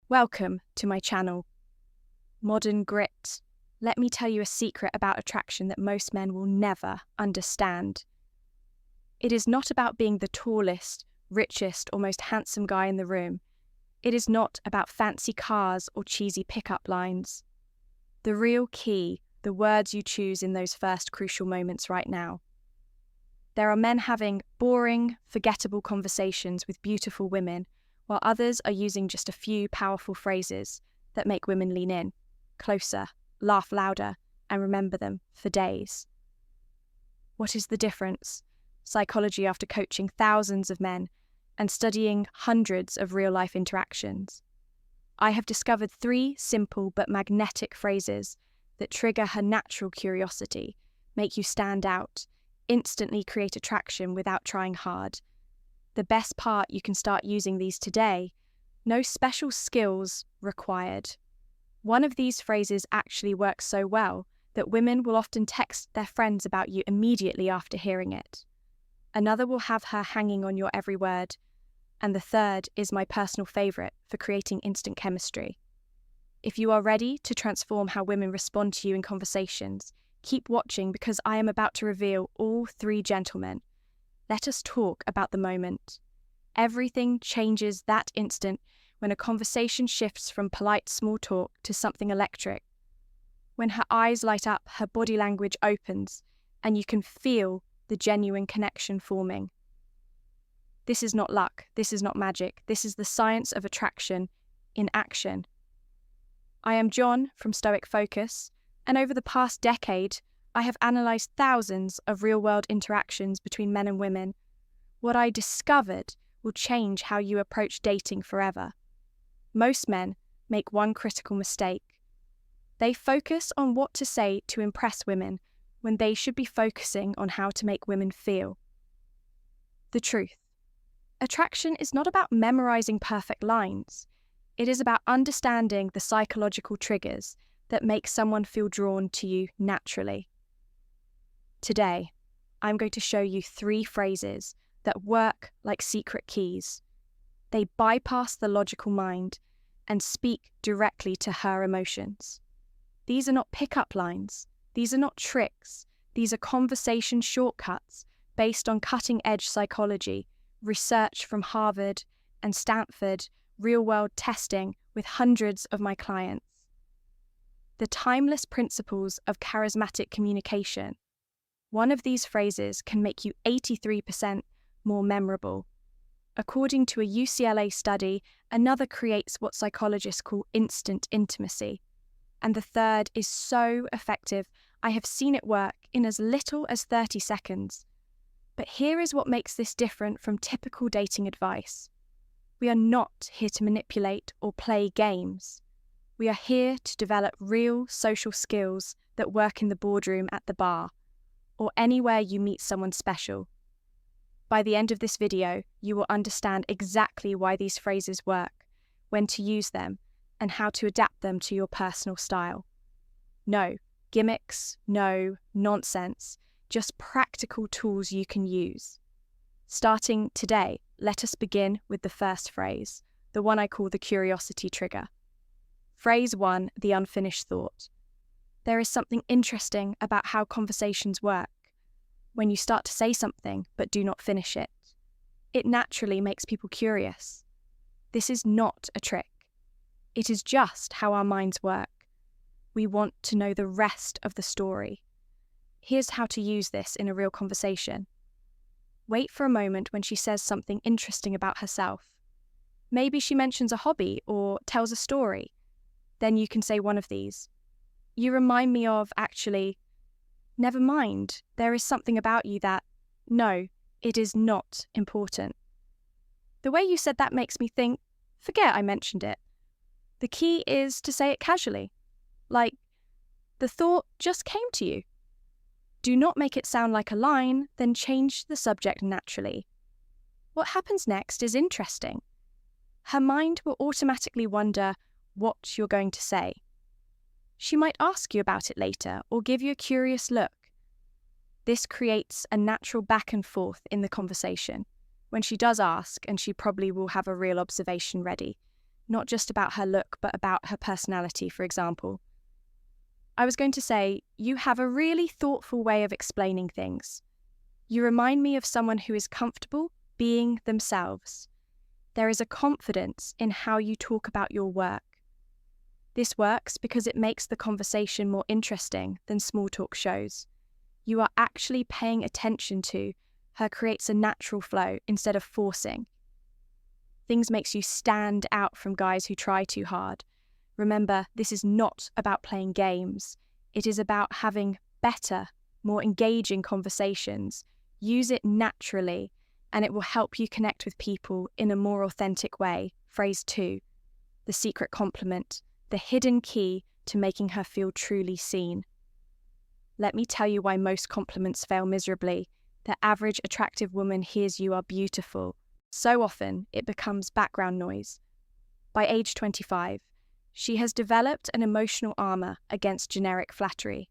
Welcome to my channel, Modern Grit. Let me tell you a secret about attraction that most men will never understand. It is not about being the tallest, richest, or most handsome guy in the room. It is not about fancy cars or cheesy pickup lines. The real key, the words you choose in those first crucial moments right now. There are men having boring, forgettable conversations with beautiful women, while others are using just a few powerful phrases that make women lean in, closer, laugh louder, and remember them for days. What is the difference? Psychology after coaching thousands of men and studying hundreds of real-life interactions. I have discovered 3 simple but magnetic phrases that trigger her natural curiosity, make you stand out, instantly create attraction without trying hard. The best part, you can start using these today. No special skills required. One of these phrases actually works so well that women will often text their friends about you immediately after hearing it. Another will have her hanging on your every word. And the third is my personal favourite for creating instant chemistry. If you are ready to transform how women respond to you in conversations, keep watching because I am about to reveal all 3 gentlemen. Let us talk about the moment. Everything changes that instant when a conversation shifts from polite small talk to something electric. When her eyes light up, her body language opens, and you can feel the genuine connection forming. This is not luck, this is not magic, this is the science of attraction in action. I am John from Stoic Focus, and over the past decade, I have analysed thousands of real-world interactions between men and women. What I discovered will change how you approach dating forever. Most men make one critical mistake. They focus on what to say to impress women when they should be focusing on how to make women feel. The truth. Attraction is not about memorising perfect lines. It is about understanding the psychological triggers that make someone feel drawn to you naturally. Today, I'm going to show you 3 phrases that work like secret keys. They bypass the logical mind and speak directly to her emotions. These are not pickup lines. These are not tricks. These are conversation shortcuts based on cutting-edge psychology, research from Harvard and Stanford, real-world testing with hundreds of my clients. The timeless principles of charismatic communication. One of these phrases can make you 83% more memorable. According to a UCLA study, another creates what psychologists call instant intimacy. And the third is so effective, I have seen it work in as little as 30 seconds. But here is what makes this different from typical dating advice. We are not here to manipulate or play games. We are here to develop real social skills that work in the boardroom, at the bar, or anywhere you meet someone special. By the end of this video, you will understand exactly why these phrases work, when to use them, and how to adapt them to your personal style. No gimmicks, no nonsense, just practical tools you can use. Starting today, let us begin with the first phrase, the one I call the curiosity trigger. Phrase 1, the unfinished thought. There is something interesting about how conversations work. When you start to say something but do not finish it, it naturally makes people curious. This is not a trick. It is just how our minds work. We want to know the rest of the story. Here's how to use this in a real conversation. Wait for a moment when she says something interesting about herself. Maybe she mentions a hobby or tells a story. Then you can say one of these. You remind me of, actually, never mind, there is something about you that, no, it is not important. The way you said that makes me think, forget I mentioned it. The key is to say it casually, like, the thought just came to you. Do not make it sound like a line, then change the subject naturally. What happens next is interesting. Her mind will automatically wonder what you're going to say. She might ask you about it later or give you a curious look. This creates a natural back and forth in the conversation. When she does ask, and she probably will have a real observation ready, not just about her look, but about her personality, for example. I was going to say, you have a really thoughtful way of explaining things. You remind me of someone who is comfortable being themselves. There is a confidence in how you talk about your work. This works because it makes the conversation more interesting than small talk shows. You are actually paying attention to her creates a natural flow instead of forcing. Things makes you stand out from guys who try too hard. Remember, this is not about playing games. It is about having better, more engaging conversations. Use it naturally, and it will help you connect with people in a more authentic way. Phrase 2, the secret compliment, the hidden key to making her feel truly seen. Let me tell you why most compliments fail miserably. The average attractive woman hears you are beautiful. So often, it becomes background noise. By age 25, she has developed an emotional armor against generic flattery.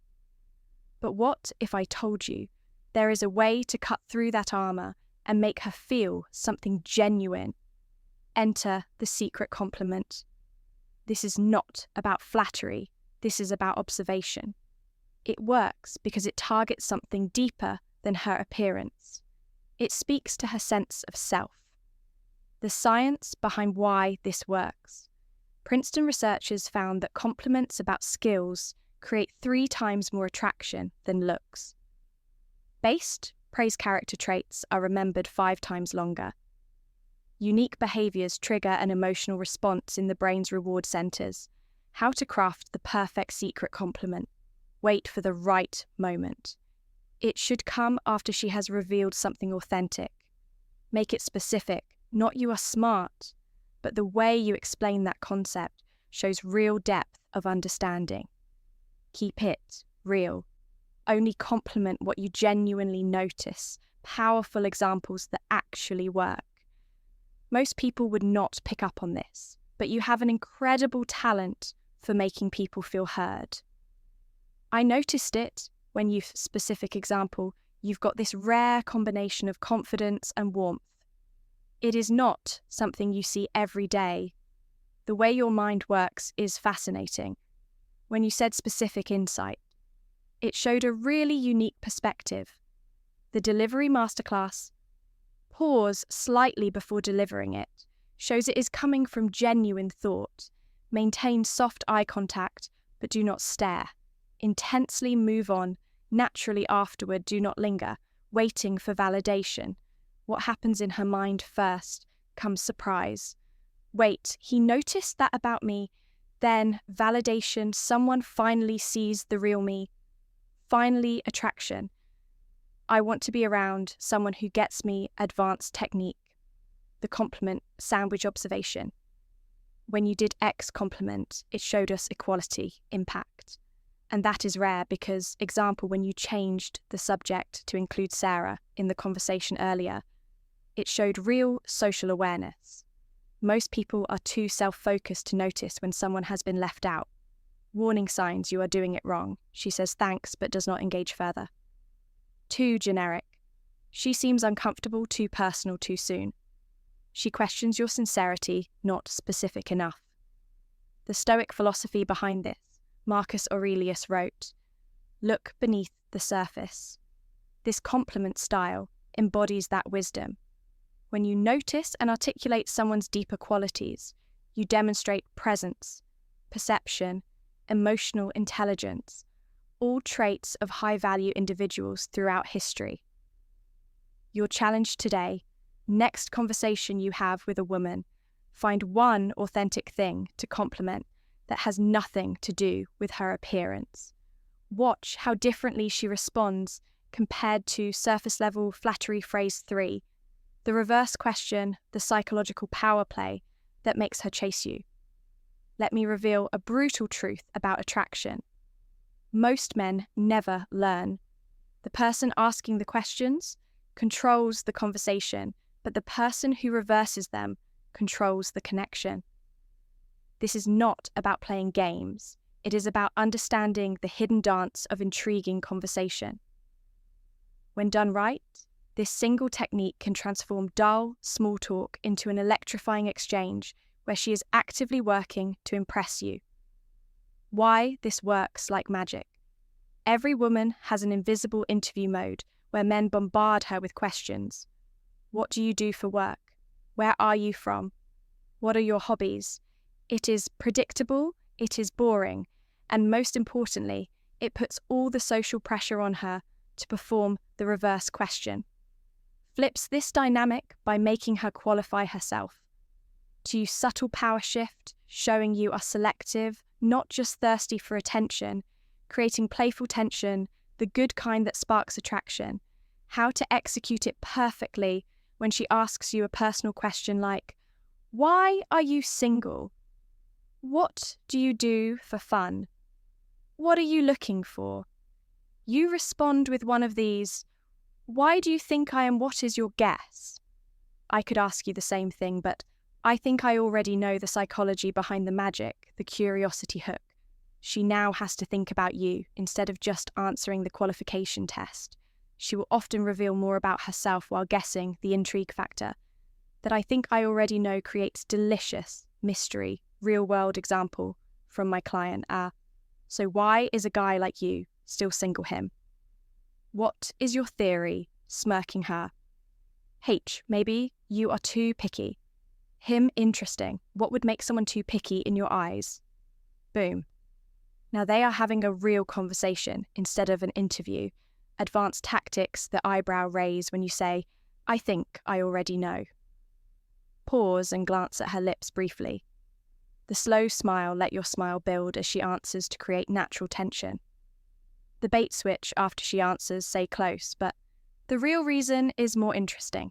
But what if I told you there is a way to cut through that armor and make her feel something genuine? Enter the secret compliment. This is not about flattery. This is about observation. It works because it targets something deeper than her appearance. It speaks to her sense of self. The science behind why this works. Princeton researchers found that compliments about skills create 3 times more attraction than looks. Based praise character traits are remembered 5 times longer. Unique behaviors trigger an emotional response in the brain's reward centers. How to craft the perfect secret compliment. Wait for the right moment. It should come after she has revealed something authentic. Make it specific, not "you are smart," but the way you explain that concept shows real depth of understanding. Keep it real. Only compliment what you genuinely notice, powerful examples that actually work. Most people would not pick up on this, but you have an incredible talent for making people feel heard. I noticed it when you, specific example, you've got this rare combination of confidence and warmth. It is not something you see every day. The way your mind works is fascinating. When you said specific insight, it showed a really unique perspective. The delivery masterclass, pause slightly before delivering it, shows it is coming from genuine thought. Maintain soft eye contact, but do not stare. Intensely move on, naturally afterward, do not linger, waiting for validation. What happens in her mind first comes surprise. Wait, he noticed that about me. Then validation, someone finally sees the real me. Finally, attraction. I want to be around someone who gets me. Advanced technique. The compliment, sandwich observation. When you did X compliment, it showed us equality, impact. And that is rare because, example, when you changed the subject to include Sarah in the conversation earlier, it showed real social awareness. Most people are too self-focused to notice when someone has been left out. Warning signs you are doing it wrong. She says thanks but does not engage further. Too generic. She seems uncomfortable, too personal, too soon. She questions your sincerity, not specific enough. The Stoic philosophy behind this, Marcus Aurelius wrote, "Look beneath the surface." This compliment style embodies that wisdom. When you notice and articulate someone's deeper qualities, you demonstrate presence, perception, emotional intelligence, all traits of high-value individuals throughout history. Your challenge today, next conversation you have with a woman, find one authentic thing to compliment that has nothing to do with her appearance. Watch how differently she responds compared to surface-level flattery phrase 3, the reverse question, the psychological power play that makes her chase you. Let me reveal a brutal truth about attraction. Most men never learn. The person asking the questions controls the conversation, but the person who reverses them controls the connection. This is not about playing games. It is about understanding the hidden dance of intriguing conversation. When done right, this single technique can transform dull, small talk into an electrifying exchange where she is actively working to impress you. Why this works like magic. Every woman has an invisible interview mode where men bombard her with questions. What do you do for work? Where are you from? What are your hobbies? It is predictable, it is boring, and most importantly, it puts all the social pressure on her to perform the reverse question. Flips this dynamic by making her qualify herself. To use subtle power shift, showing you are selective, not just thirsty for attention, creating playful tension, the good kind that sparks attraction. How to execute it perfectly when she asks you a personal question like, why are you single? What do you do for fun? What are you looking for? You respond with one of these, why do you think I am? What is your guess? I could ask you the same thing, but I think I already know the psychology behind the magic, the curiosity hook. She now has to think about you instead of just answering the qualification test. She will often reveal more about herself while guessing the intrigue factor. That I think I already know creates delicious mystery, real-world example from my client. So why is a guy like you still single him? What is your theory? Smirking her. H, maybe you are too picky. Him interesting. What would make someone too picky in your eyes? Boom. Now they are having a real conversation instead of an interview. Advanced tactics, the eyebrow raise when you say, I think I already know. Pause and glance at her lips briefly. The slow smile, let your smile build as she answers to create natural tension. The bait switch after she answers, say close, but the real reason is more interesting.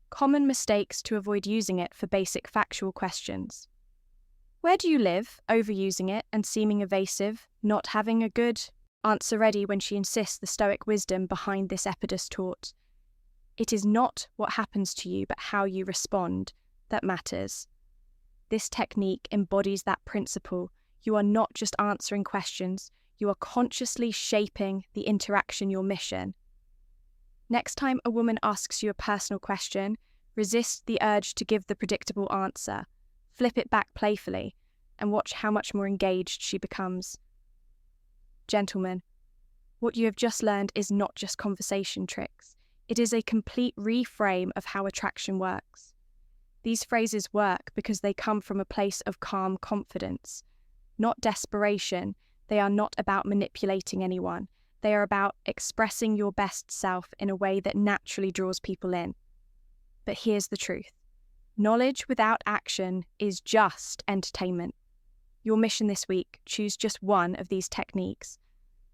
Common mistakes to avoid using it for basic factual questions. Where do you live? Overusing it and seeming evasive, not having a good answer ready when she insists the stoic wisdom behind this epidus taught. It is not what happens to you, but how you respond that matters. This technique embodies that principle. You are not just answering questions, you are consciously shaping the interaction, your mission. Next time a woman asks you a personal question, resist the urge to give the predictable answer. Flip it back playfully and watch how much more engaged she becomes. Gentlemen, what you have just learned is not just conversation tricks. It is a complete reframe of how attraction works. These phrases work because they come from a place of calm confidence, not desperation. They are not about manipulating anyone. They are about expressing your best self in a way that naturally draws people in. But here's the truth. Knowledge without action is just entertainment. Your mission this week, choose just one of these techniques.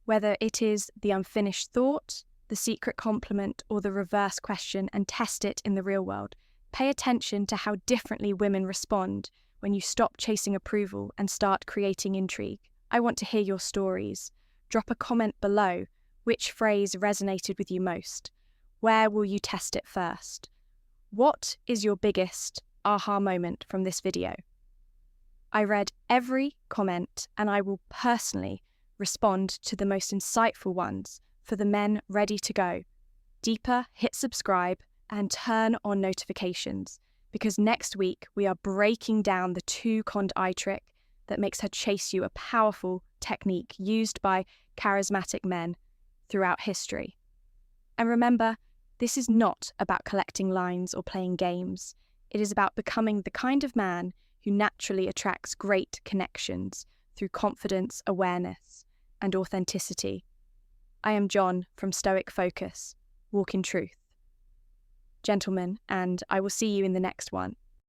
Whether it is the unfinished thought, the secret compliment, or the reverse question, and test it in the real world. Pay attention to how differently women respond when you stop chasing approval and start creating intrigue. I want to hear your stories. Drop a comment below. Which phrase resonated with you most? Where will you test it first? What is your biggest aha moment from this video? I read every comment and I will personally respond to the most insightful ones for the men ready to go. Deeper, hit subscribe and turn on notifications because next week we are breaking down the two-conned eye trick that makes her chase you, a powerful technique used by charismatic men throughout history. And remember, this is not about collecting lines or playing games. It is about becoming the kind of man who naturally attracts great connections through confidence, awareness, and authenticity. I am John from Stoic Focus, Walk in Truth. Gentlemen, and I will see you in the next one.